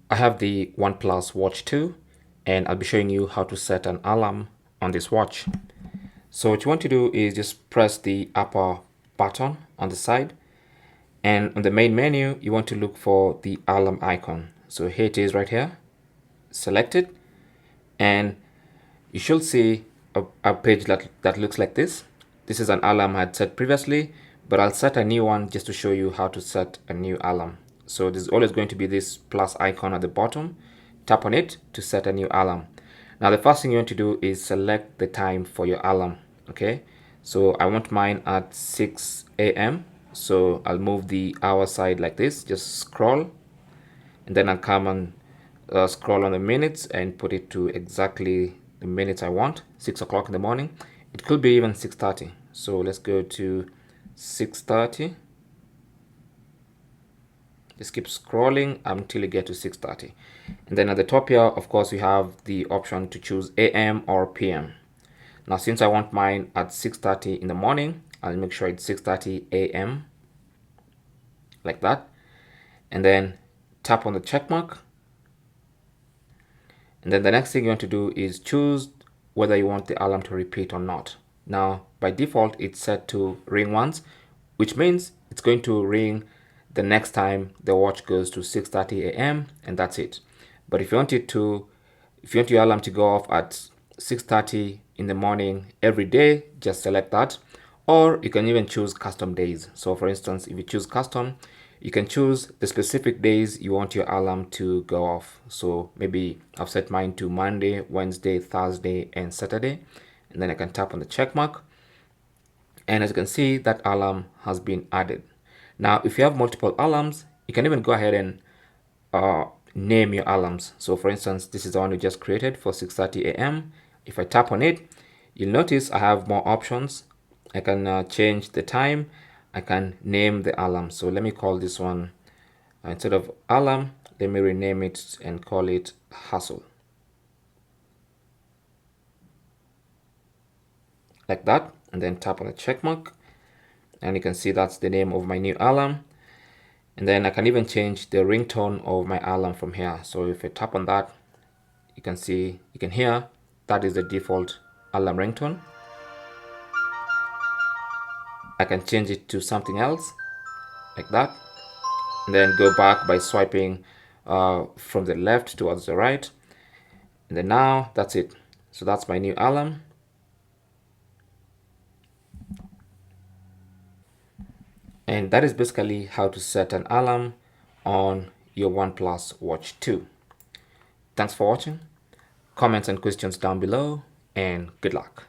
I have the OnePlus Watch 2 and I'll be showing you how to set an alarm on this watch. So what you want to do is just press the upper button on the side, and on the main menu you want to look for the alarm icon. So here it is right here. Select it and you should see a page that looks like this. This is an alarm I had set previously, but I'll set a new one just to show you how to set a new alarm. So there's always going to be this plus icon at the bottom. Tap on it to set a new alarm. Now the first thing you want to do is select the time for your alarm. Okay, so I want mine at 6 a.m. So I'll move the hour side like this, just scroll, and then I'll come and scroll on the minutes and put it to exactly the minutes I want, 6 o'clock in the morning. It could be even 6:30. So let's go to 6:30. Just keep scrolling until you get to 6:30. And then at the top here, of course, you have the option to choose AM or PM. Now, since I want mine at 6:30 in the morning, I'll make sure it's 6:30 AM, like that. And then tap on the check mark. And then the next thing you want to do is choose whether you want the alarm to repeat or not. Now, by default, it's set to ring once, which means it's going to ring the next time the watch goes to 6:30 a.m. and that's it. But if you want your alarm to go off at 6:30 in the morning every day, just select that. Or you can even choose custom days. So for instance, if you choose custom, you can choose the specific days you want your alarm to go off. So maybe I've set mine to Monday, Wednesday, Thursday, and Saturday. And then I can tap on the check mark. And as you can see, that alarm has been added. Now, if you have multiple alarms, you can even go ahead and name your alarms. So for instance, this is the one we just created for 6:30 a.m. If I tap on it, you'll notice I have more options. I can change the time. I can name the alarm. So let me call this one, instead of alarm, let me rename it and call it hustle. Like that, and then tap on the check mark. And you can see that's the name of my new alarm. And then I can even change the ringtone of my alarm from here. So if I tap on that, you can hear that is the default alarm ringtone. I can change it to something else like that, and then go back by swiping from the left towards the right. And then now that's it. So that's my new alarm. And that is basically how to set an alarm on your OnePlus Watch 2. Thanks for watching. Comments and questions down below, and good luck.